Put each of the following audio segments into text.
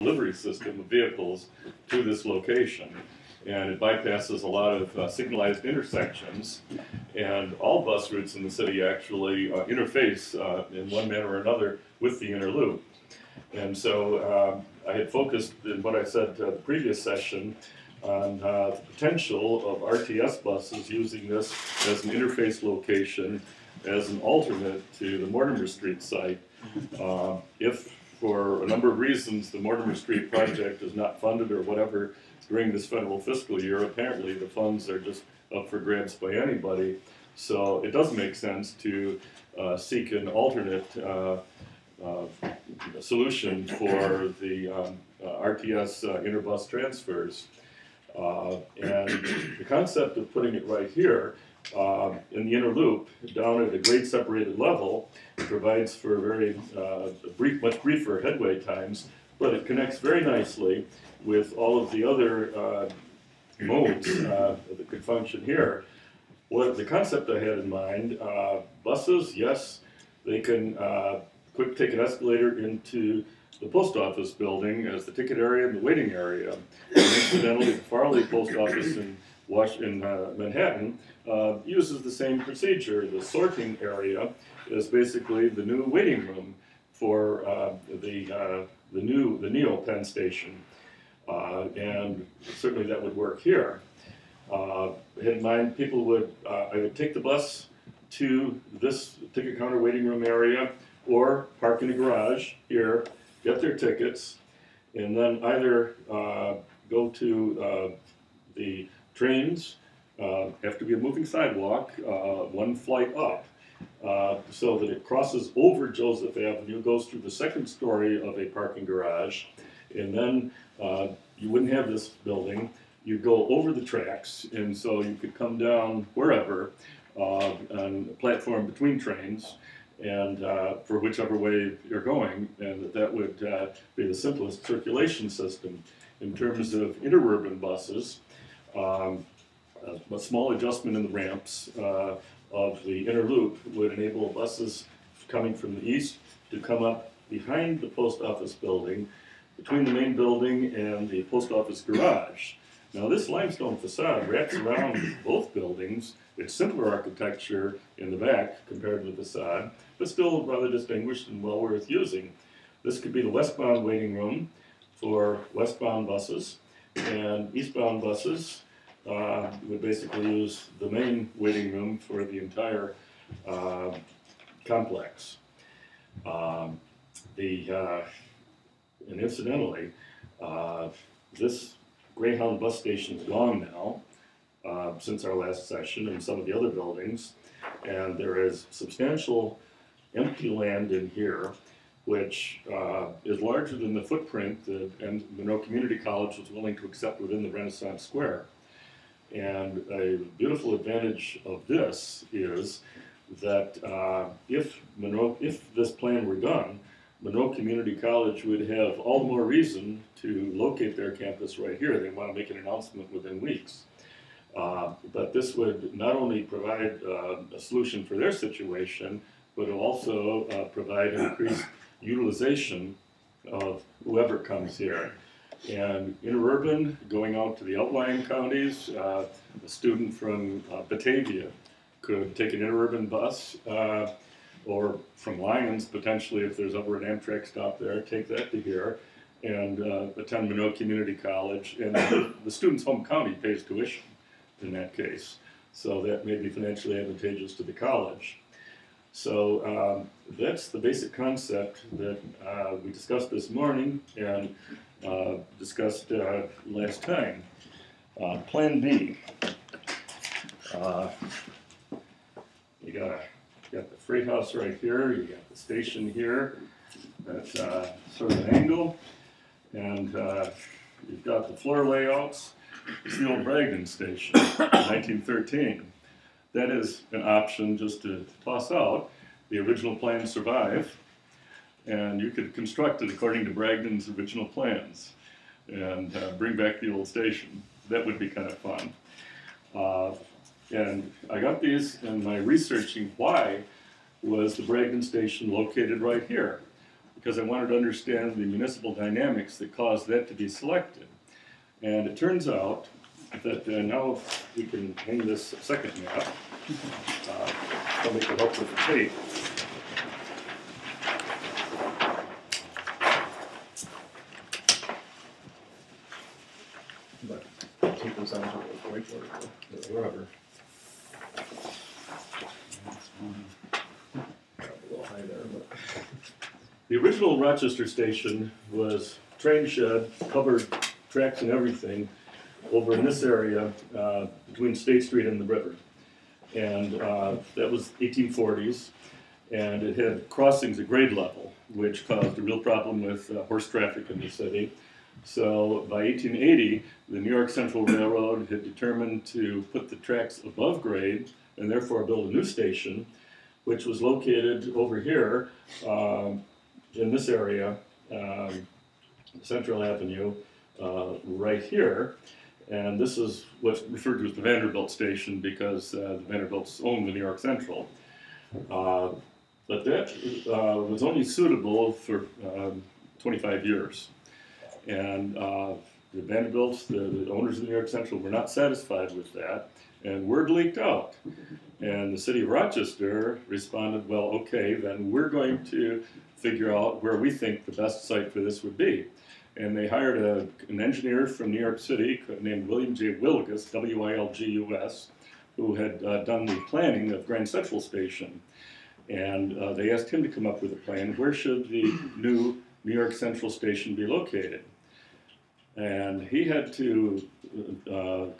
delivery system of vehicles to this location. And it bypasses a lot of signalized intersections, and all bus routes in the city actually interface in one manner or another with the inner loop. And so I had focused in what I said the previous session on the potential of RTS buses using this as an interface location as an alternate to the Mortimer Street site. If for a number of reasons the Mortimer Street project is not funded or whatever during this federal fiscal year, apparently the funds are just up for grabs by anybody. So it does make sense to seek an alternate solution for the RTS interbus transfers. And the concept of putting it right here in the inner loop, down at a grade separated level, provides for very much briefer headway times, but it connects very nicely with all of the other modes that could function here. What the concept I had in mind, buses, yes, they can take an escalator into the post office building as the ticket area and the waiting area. And incidentally, the Farley post office in Manhattan uses the same procedure. The sorting area is basically the new waiting room for the Neo Penn station. And certainly that would work here. I had in mind people would, I would take the bus to this ticket counter waiting room area or park in a garage here, get their tickets, and then either go to the trains, have to be a moving sidewalk, one flight up, so that it crosses over Joseph Avenue, goes through the second story of a parking garage, and then you wouldn't have this building. You go over the tracks, and so you could come down wherever on a platform between trains, and for whichever way you're going, and that would be the simplest circulation system. In terms of interurban buses, a small adjustment in the ramps of the inner loop would enable buses coming from the east to come up behind the post office building, between the main building and the post office garage. Now this limestone facade wraps around both buildings. It's simpler architecture in the back compared to the facade, but still rather distinguished and well worth using. This could be the westbound waiting room for westbound buses, and eastbound buses would basically use the main waiting room for the entire complex. And incidentally, this Greyhound bus station is gone now since our last session in some of the other buildings, and there is substantial empty land in here, which is larger than the footprint that Monroe Community College was willing to accept within the Renaissance Square. And a beautiful advantage of this is that if this plan were done, Monroe Community College would have all the more reason to locate their campus right here. They want to make an announcement within weeks. But this would not only provide a solution for their situation, but also provide increased utilization of whoever comes here. And interurban, going out to the outlying counties, a student from Batavia could take an interurban bus, or from Lyons, potentially, if there's ever an Amtrak stop there, take that to here, and attend Monroe Community College. And the student's home county pays tuition in that case, so that may be financially advantageous to the college. So that's the basic concept that we discussed this morning and discussed last time. Plan B. You got the freight house right here, you got the station here, that's sort of an angle, and you've got the floor layouts. It's the old Bragdon station, 1913. That is an option just to toss out. The original plans survive, and you could construct it according to Bragdon's original plans and bring back the old station. That would be kind of fun. And I got these in my researching why was the Bragdon station located right here. because I wanted to understand the municipal dynamics that caused that to be selected. And it turns out that now we can hang this second map. Somebody can help with the tape. But take those out to the whiteboard or wherever. A little high there, but The original Rochester station was train shed, covered tracks and everything over in this area between State Street and the river. And that was 1840s, and it had crossings at grade level, which caused a real problem with horse traffic in the city. So by 1880, the New York Central Railroad had determined to put the tracks above grade and therefore build a new station, which was located over here in this area, Central Avenue, right here. And this is what's referred to as the Vanderbilt station because the Vanderbilts owned the New York Central. But that was only suitable for 25 years. And the Vanderbilts, the owners of the New York Central, were not satisfied with that, and word leaked out. And the city of Rochester responded, well, okay, then we're going to figure out where we think the best site for this would be. And they hired an engineer from New York City named William J. Wilgus, W-I-L-G-U-S, who had done the planning of Grand Central Station. And they asked him to come up with a plan. Where should the new New York Central Station be located? And he had to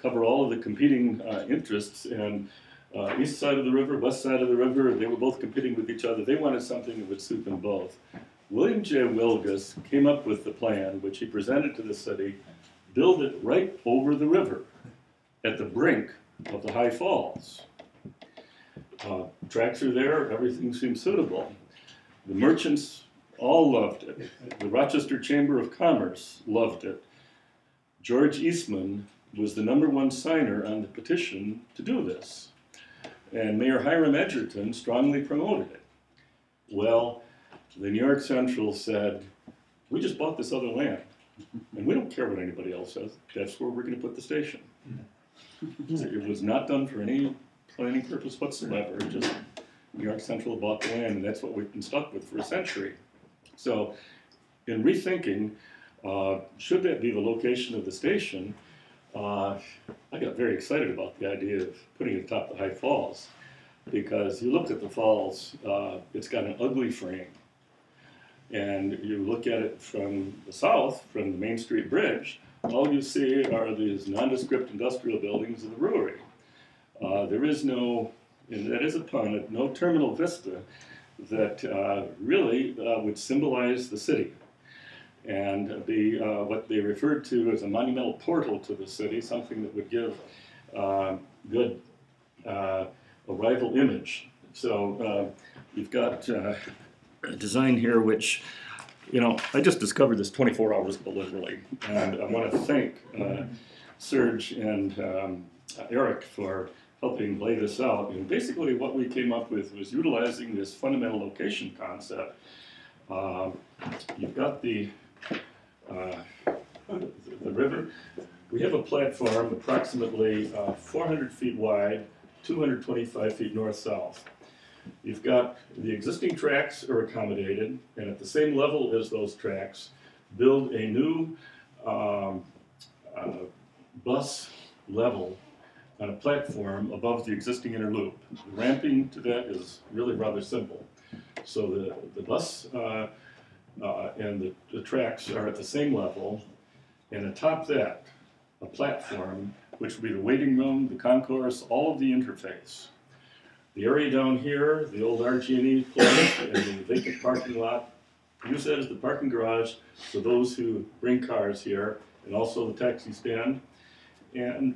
cover all of the competing interests, and east side of the river, west side of the river, they were both competing with each other. They wanted something that would suit them both. William J. Wilgus came up with the plan, which he presented to the city, build it right over the river, at the brink of the High Falls. Tracks are there, everything seemed suitable. The merchants all loved it. The Rochester Chamber of Commerce loved it. George Eastman was the #1 signer on the petition to do this. And Mayor Hiram Edgerton strongly promoted it. Well, the New York Central said, we just bought this other land, and we don't care what anybody else says. That's where we're going to put the station. It was not done for any planning purpose whatsoever. Just New York Central bought the land, and that's what we've been stuck with for a century. So in rethinking, should that be the location of the station, I got very excited about the idea of putting it atop the High Falls, because you look at the falls, it's got an ugly frame. And you look at it from the south, from the Main Street Bridge, all you see are these nondescript industrial buildings of the brewery. There is no, and that is a pun, no terminal vista that really would symbolize the city and be what they referred to as a monumental portal to the city, something that would give good arrival image. So you've got a design here which, you know, I just discovered this 24 hours ago, literally, and I want to thank Serge and Eric for helping lay this out. And basically what we came up with was utilizing this fundamental location concept. You've got the river. We have a platform approximately 400 feet wide, 225 feet north-south. You've got the existing tracks are accommodated, and at the same level as those tracks, build a new bus level on a platform above the existing inner loop. The ramping to that is really rather simple. So the bus and the tracks are at the same level, and atop that, a platform, which will be the waiting room, the concourse, all of the interface. The area down here, the old RG&E place, and the vacant parking lot, use that as the parking garage for those who bring cars here, and also the taxi stand. And